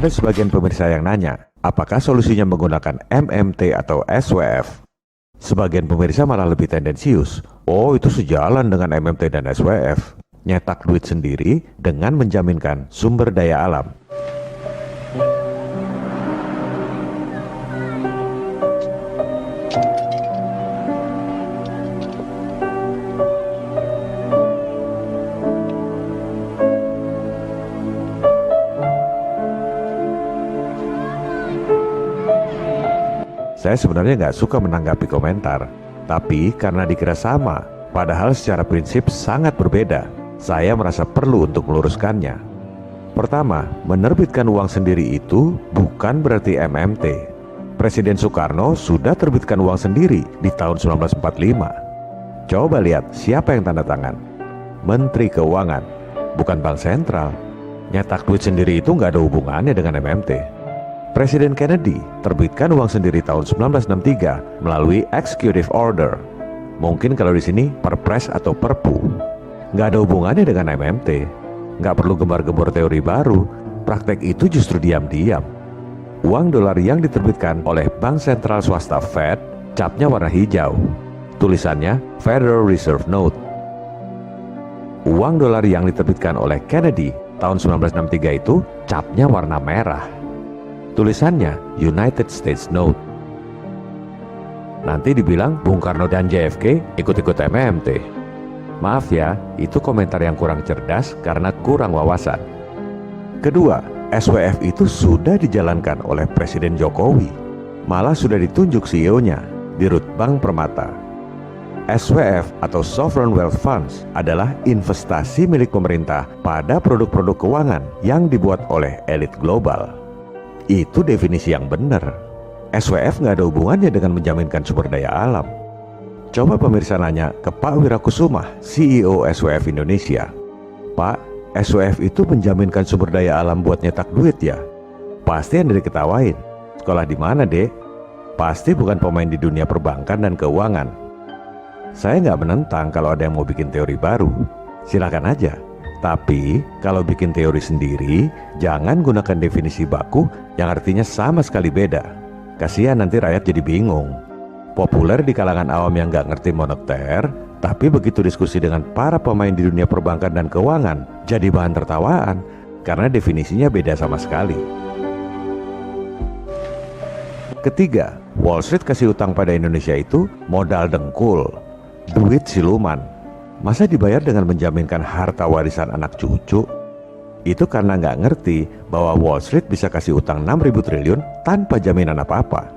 Ada sebagian pemirsa yang nanya, apakah solusinya menggunakan MMT atau SWF? Sebagian pemirsa malah lebih tendensius. Oh, itu sejalan dengan MMT dan SWF. Nyetak duit sendiri dengan menjaminkan sumber daya alam. Saya sebenarnya nggak suka menanggapi komentar, tapi karena dikira sama, padahal secara prinsip sangat berbeda, saya merasa perlu untuk meluruskannya. Pertama, menerbitkan uang sendiri itu bukan berarti MMT. Presiden Soekarno sudah terbitkan uang sendiri di tahun 1945. Coba lihat siapa yang tanda tangan. Menteri Keuangan, bukan Bank Sentral. Nyetak duit sendiri itu nggak ada hubungannya dengan MMT. Presiden Kennedy terbitkan uang sendiri tahun 1963 melalui Executive Order. Mungkin kalau di sini Perpres atau Perpu. Nggak ada hubungannya dengan MMT. Nggak perlu gembar-gembor teori baru. Praktek itu justru diam-diam. Uang dolar yang diterbitkan oleh Bank Sentral Swasta Fed, capnya warna hijau. Tulisannya Federal Reserve Note. Uang dolar yang diterbitkan oleh Kennedy tahun 1963 itu capnya warna merah. Tulisannya United States Note. Nanti dibilang Bung Karno dan JFK ikut-ikut MMT. Maaf ya, itu komentar yang kurang cerdas karena kurang wawasan. Kedua, SWF itu sudah dijalankan oleh Presiden Jokowi. Malah sudah ditunjuk CEO-nya, Dirut Bank Permata. SWF atau Sovereign Wealth Funds adalah investasi milik pemerintah pada produk-produk keuangan yang dibuat oleh elit global. Itu definisi yang benar. SWF nggak ada hubungannya dengan menjaminkan sumber daya alam. Coba pemirsa nanya ke Pak Wirakusuma, CEO SWF Indonesia. Pak, SWF itu menjaminkan sumber daya alam buat nyetak duit ya? Pasti Anda diketawain. Sekolah di mana, Dek? Pasti bukan pemain di dunia perbankan dan keuangan. Saya nggak menentang kalau ada yang mau bikin teori baru. Silakan aja. Tapi, kalau bikin teori sendiri, jangan gunakan definisi baku yang artinya sama sekali beda. Kasihan nanti rakyat jadi bingung. Populer di kalangan awam yang nggak ngerti moneter, tapi begitu diskusi dengan para pemain di dunia perbankan dan keuangan, jadi bahan tertawaan, karena definisinya beda sama sekali. Ketiga, Wall Street kasih utang pada Indonesia itu modal dengkul, duit siluman. Masa dibayar dengan menjaminkan harta warisan anak cucu? Itu karena nggak ngerti bahwa Wall Street bisa kasih utang 6.000 triliun tanpa jaminan apa-apa.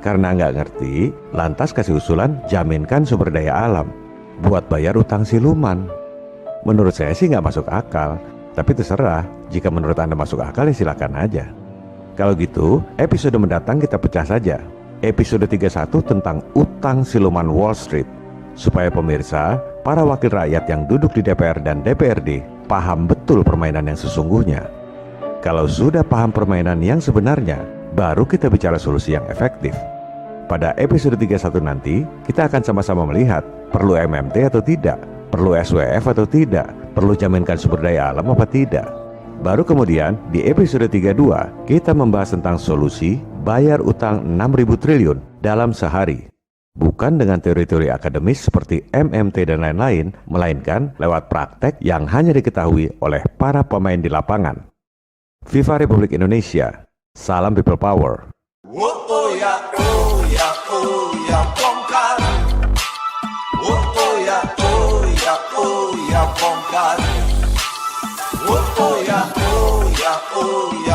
Karena nggak ngerti, lantas kasih usulan jaminkan sumber daya alam buat bayar utang siluman. Menurut saya sih nggak masuk akal, tapi terserah. Jika menurut Anda masuk akal ya silakan aja. Kalau gitu, episode mendatang kita pecah saja. Episode 31 tentang utang siluman Wall Street. Supaya pemirsa, para wakil rakyat yang duduk di DPR dan DPRD paham betul permainan yang sesungguhnya. Kalau sudah paham permainan yang sebenarnya, baru kita bicara solusi yang efektif. Pada episode 31 nanti, kita akan sama-sama melihat perlu MMT atau tidak, perlu SWF atau tidak, perlu jaminkan sumber daya alam apa tidak. Baru kemudian di episode 32, kita membahas tentang solusi bayar utang 6.000 triliun dalam sehari. Bukan dengan teori-teori akademis seperti MMT dan lain-lain, melainkan lewat praktek yang hanya diketahui oleh para pemain di lapangan. Viva Republik Indonesia, salam people power. Oh ya, oh ya, oh ya, bongkar. Oh ya, oh ya, oh ya, bongkar. Oh ya, oh ya, oh ya.